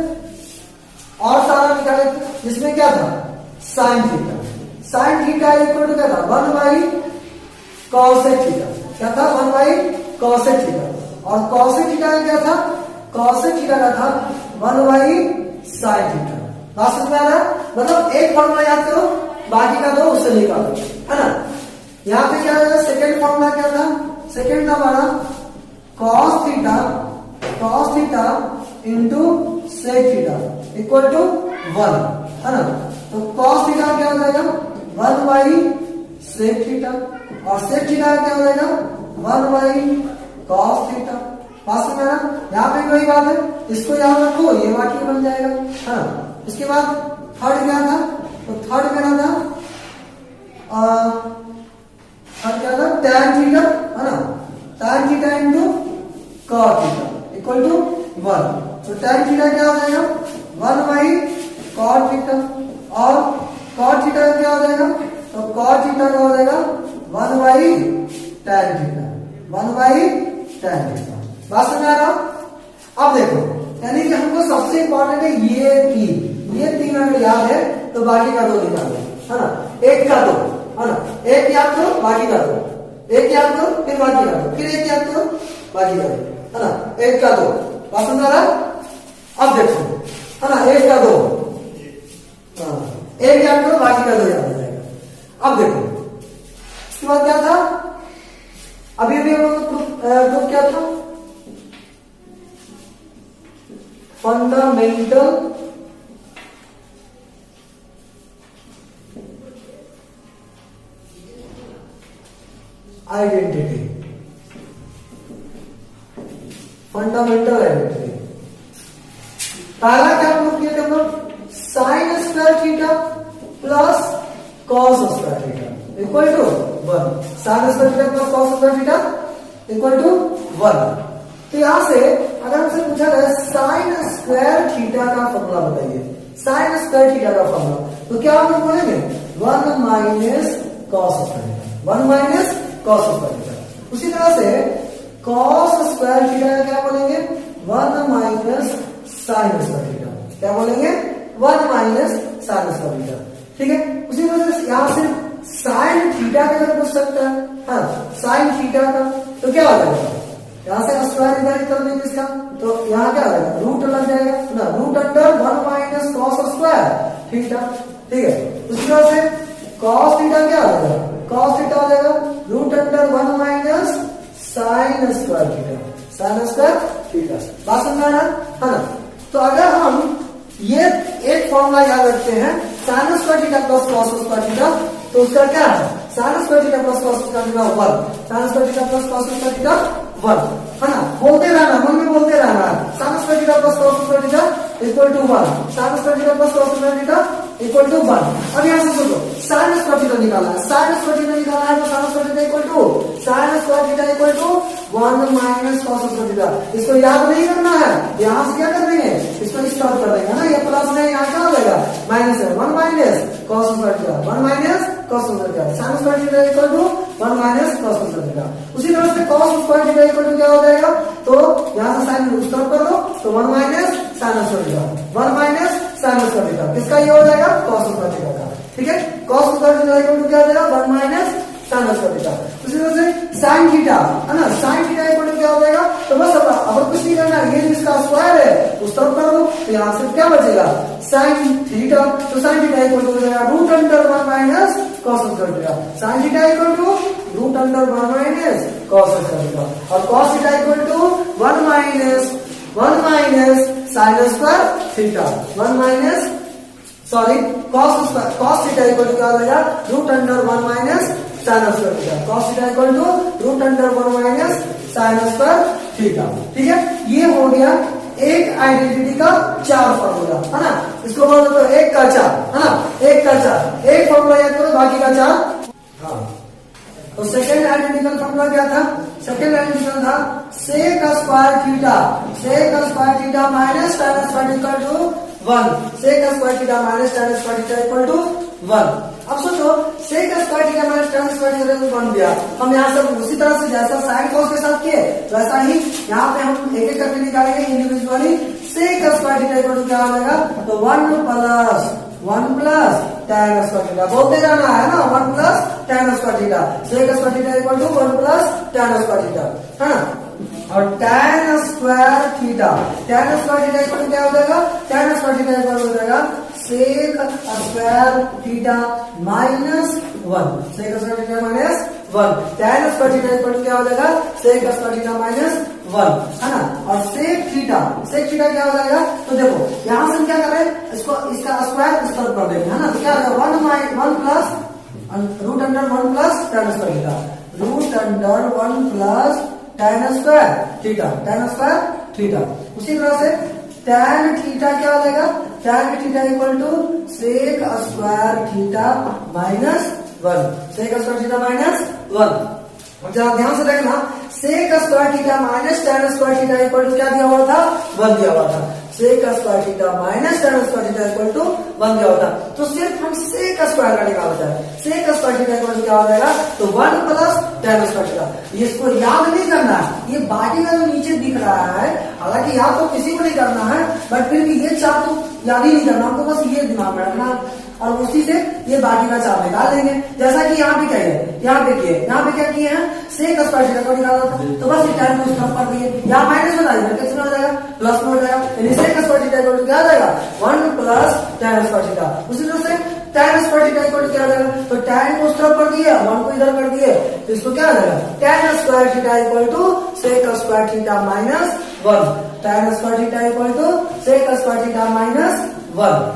और सारा निकाले, जिसमें क्या था sine theta, sine theta equal to क्या था 1 बाई कॉसेक थीटा, क्या था 1 बाई कॉसेक थीटा। और कॉसेक थीटा का क्या था, कॉसेक थीटा का था 1 बाई साइन थीटा। बात समझ में आ रहा है, मतलब एक फॉर्मूला याद करो, बाकी का दो उससे निकालो, है ना। यहाँ पे क्या है, सेकेंड फॉर्मूला क्या था, सेकेंड था हमारा cos theta into sec theta equal to 1, है ना। तो कॉस थीटा क्या हो जाएगा 1 बाई सेक थीटा, और सेक थीटा क्या हो जाएगा 1 बाई कॉस थीटा। बात समझ में, यहाँ पे वही बात है, इसको याद रखो, ये वाक्य बन जाएगा, है ना। इसके बाद थर्ड क्या था, तो थर्ड मेरा था थर्ड क्या था tan थीटा, है ना, tan theta into cos theta equal to 1। तो tan थीटा क्या हो जाएगा 1 बाई cos थीटा, और cos थीटा क्या हो जाएगा, तो cos थीटा का हो जाएगा 1 by tan theta, 1 by tan theta. बात समझ आ रहा? अब देखो, यानी कि हमको सबसे इंपॉर्टेंट है ये तीन अगर याद है तो बाकी का 2 निकाल लो, है ना। एक का 2, है ना, एक याद करो बाकी का 2, एक याद करो फिर बाकी का 2, फिर एक याद करो बाकी का 2, है ना, एक का 2। बात समझ आ रहा? अब देखो, है ना, एक का 2, एक याद करो बाकी का 2 याद आ जाएगा। अब देखो इसके बाद क्या था, अभी हम लोग ग्रुप क्या था, फंडामेंटल आइडेंटिटी, फंडामेंटल आइडेंटिटी। पहला क्या हम लोग किए थे, हम लोग sine square theta plus cos square theta equal to 1, sine square theta plus cos square theta equal to 1। तो यहां से अगर हमसे पूछा जाए साइन स्क्वायर थीटा का फॉर्मूला बताइए, साइन स्क्वायर थीटा का फॉर्मूला, तो क्या हम लोग बोलेंगे 1 minus cos square theta, 1 minus cos square theta. उसी तरह से कॉस स्क्वायर थीटा का क्या बोलेंगे 1 माइनस साइन स्क्वायर थीटा, क्या बोलेंगे 1 माइनस साइन स्क्वायर थीटा। ठीक है, उसी तरह से यहां से साइन थीटा का अगर पूछ सकता है, हाँ साइन थीटा का, तो क्या हो जाएगा, यहां से स्क्वायर इधर कर देंगे इसका, तो यहां क्या आ जाएगा रूट लग जाएगा ना, root under 1 minus cos square theta. ठीक है, उसी तरह से कॉस थीटा क्या आ जाएगा, कॉस थीटा आ जाएगा root under 1 minus sine square theta, sine square theta. बात समझ आ रहा है ना। तो अगर हम ये एक फॉर्मूला याद रखते हैं sine square theta plus cos square theta, तो उसका क्या है sine square theta plus cos square theta 1, sine square theta plus cos square theta 1, है ना, बोलते रहना, मन में बोलते रहना, sine square theta plus cos square theta equal to 1, sine square theta plus cos square theta equal to 1। अब यहां से सोचो साइन स्क्वायर थीटा निकालना है, साइन स्क्वायर थीटा निकालना है, तो sine square theta equal to sine square theta equal to 1 minus cos square theta. इसको याद नहीं करना है, यहां से क्या कर देंगे, इसको स्टॉप कर देंगे ना, ये प्लस में यहां क्या हो जाएगा माइनस है, 1 minus cos square theta, 1 minus cos square theta, sine square theta equal to 1 minus cos square theta. उसी तरह से cos square theta equal to क्या हो जाएगा, तो यहां से साइन स्टॉप कर दो, तो 1 minus sine square theta, 1 minus sine square theta, किसका ये हो जाएगा कॉस स्क्वायर थीटा का। ठीक है, cos square theta equal to क्या हो जाएगा 1 माइनस साइन स्क्वायर थीटा। उसी तरह से साइन थीटा, है ना, साइन थीटा इक्वल टू क्या हो जाएगा, तो बस अब कुछ नहीं करना, ये जिसका स्क्वायर है उस तरफ कर दो, तो यहां से क्या बचेगा साइन थीटा, तो साइन थीटा इक्वल टू हो जाएगा root under 1 minus cos square theta, sine theta equal to root under 1 minus cos square theta, और cos theta equal to 1 minus sine square theta, 1 minus sorry cos theta equal to क्या हो जाएगा root under 1 minus sine square theta, cos theta equal to root under 1 minus sine square theta. ठीक है, ये हो गया एक आइडेंटिटी का 4 फॉर्मूला, है ना, इसको बोल दो 1 का 4, है ना, 1 का 4, एक फॉर्मूला याद करो बाकी का 4। हाँ, तो सेकेंड आइडेंटिकल फॉर्मूला क्या था, सेकेंड आइडेंटिकल था sec square theta minus tan square equal to 1, sec square theta minus tan square theta equal to 1। अब सोचो sec square theta minus tan square theta equal to 1 दिया, हम यहाँ से उसी तरह से जैसा साइन कॉस के साथ किए वैसा ही यहाँ पे हम एक एक करके निकालेंगे individually. Sec square theta equal to क्या हो जाएगा, तो 1 प्लस tan स्क्वायर थीटा, बोलते रहना है ना, 1 plus tan square theta, sec square theta equal to 1 plus tan square theta, है ना, और tan square theta equal to क्या हो जाएगा, tan स्क्वायर थीटा इक्वल हो जाएगा sec square theta minus 1, sec square theta minus 1, tan square theta equal to क्या हो जाएगा सेक स्क्वायर थीटा माइनस 1, है ना, और सेक थीटा क्या हो जाएगा, तो देखो यहां से हम क्या कर रहे हैं, इसको इसका स्क्वायर इस तरफ कर देंगे, है ना, तो क्या होगा 1 plus root under 1 plus tan square theta, root under 1 plus tan square theta. उसी तरह से tan थीटा क्या हो जाएगा, tan theta equal to sec square theta minus 1, sec square theta minus 1। जरा ध्यान से देखना, sec square theta minus tan square theta equal to क्या दिया हुआ था 1 दिया हुआ था, sec square theta minus tan square theta equal to 1 क्या होता है। तो सिर्फ हम सेक स्क्वायर का निकालते हैं, sec square theta equal to क्या हो जाएगा, तो 1 प्लस tan स्क्वायर थीटा। इसको याद नहीं करना है, ये बाकी का जो नीचे दिख रहा है, हालांकि याद तो किसी को नहीं करना है, बट फिर भी ये चार तो याद ही नहीं करना हमको, बस ये दिमाग में रखना और उसी से ये बाकी का चार निकाल देंगे। जैसा कि यहाँ पे क्या है, यहाँ पे किए, यहाँ पे क्या किए हैं, सेक स्क्वायर थीटा को निकाला था, तो बस ये tan को स्टॉप कर दिए, यहाँ माइनस होता है कितना हो जाएगा, प्लस में हो जाएगा, यानी sec square theta equal to क्या आ जाएगा, 1 प्लस tan स्क्वायर थीटा। उसी तरह से tan square theta equal to क्या आ जाएगा, तो tan को उस तरफ कर दिए, 1 को इधर कर दिए, तो इसको क्या आ जाएगा, tan square theta equal to sec square theta minus 1, tan square theta equal to sec square theta minus 1।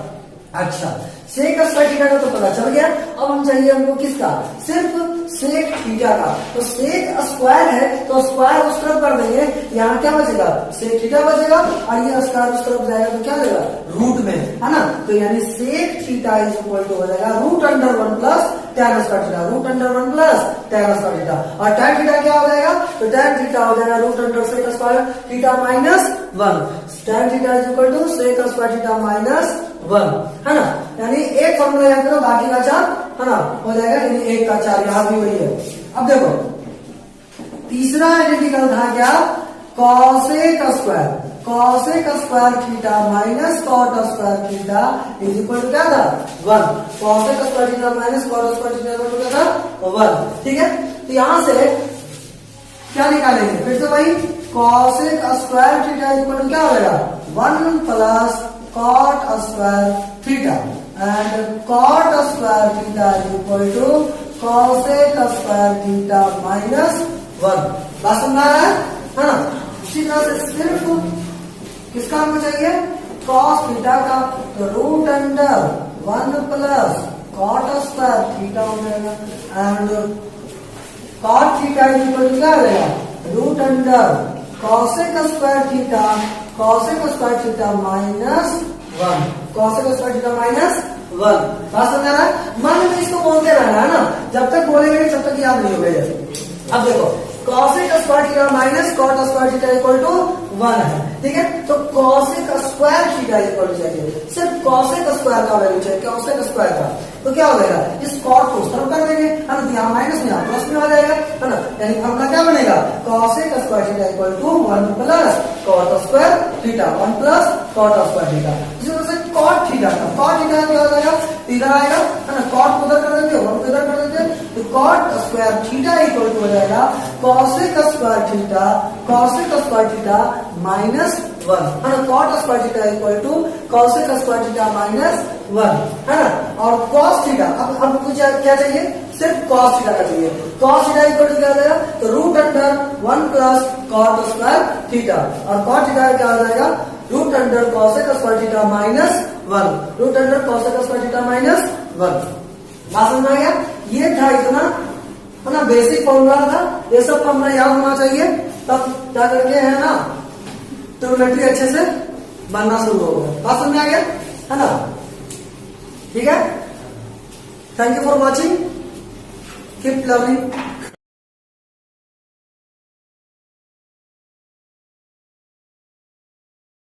अच्छा, सेक स्क्वायर थीटा का तो पता चल गया, अब हम चाहिए हमको किसका, सिर्फ सेक थीटा का। तो सेक स्क्वायर है तो स्क्वायर उस तरफ कर देंगे, यहाँ क्या बचेगा, सेक थीटा बचेगा, और ये स्क्वायर उस तरफ जाएगा तो क्या देगा, रूट में, है ना। तो यानी sec theta is equal to हो जाएगा root under 1 plus tan square theta, root under 1 plus tan square theta. और tan थीटा क्या हो जाएगा, तो tan थीटा हो जाएगा root under sec square theta minus 1, tan theta is equal to sec square theta minus 1, है ना। यानी एक फॉर्मूला याद करो, बाकी का चार, है ना, हो जाएगा, यानी 1 का 4 यहाँ भी वही है। अब देखो तीसरा आइडेंटिकल था क्या, cosec square, cosec square theta minus cot square theta is equal to क्या था, 1, cosec square theta minus cot square theta equal to क्या था, 1, ठीक है। तो यहां से क्या निकालेंगे, फिर से वही cosec square theta equal to क्या हो जाएगा, 1 plus cot square theta and cot square theta equal to cosec square theta minus 1। बात समझ रहा है ना। इसी तरह से सिर्फ किसका हमको चाहिए, cos थीटा का, तो root under 1 plus cot square theta हो जाएगा and cot theta equal to क्या हो जाएगा, root under cosec square theta, cosec square theta minus 1, cosec square theta minus 1। बात समझ रहा है, मन में इसको बोलते रहना है ना, जब तक बोलेंगे तब तक याद नहीं होगा। अब देखो cosec square theta minus cot square theta equal to 1 है, ठीक है। तो cosec square theta equal to चाहिए, सिर्फ cosec स्क्वायर का वैल्यू चाहिए, cosec स्क्वायर का, तो क्या हो जाएगा, इस cot को उस तरफ कर देंगे, है ना, तो यहाँ माइनस में यहाँ प्लस में आ जाएगा, है ना। यानी फॉर्मूला क्या बनेगा, cosec square theta equal to 1 plus cot square theta, 1 plus cot square theta. इसी तरह से cot थीटा का, cot थीटा क्या हो जाएगा, इधर आएगा, है ना, cot को उधर कर देंगे, 1 को इधर कर देंगे, तो cot square theta equal to हो जाएगा cosec square theta, cosec square theta minus 1, है ना, cot square theta equal to cosec square theta minus 1, है ना। और cos थीटा, अब कुछ क्या चाहिए, सिर्फ cos थीटा का चाहिए, cos थीटा इक्वल टू क्या आ जाएगा, तो root under 1 plus cot square theta, और cot थीटा क्या आ जाएगा, root under cosec square theta minus 1, root under cosec square theta minus 1। बात समझ आ गया, ये था इतना, है ना, बेसिक फॉर्मूला था, ये सब फॉर्मूला याद होना चाहिए, तब क्या करके है ना ट्रिग्नोमेट्री अच्छे से बनना शुरू होगा। बात समझ आ गया, है ना, ठीक है। Thank you for watching, keep learning.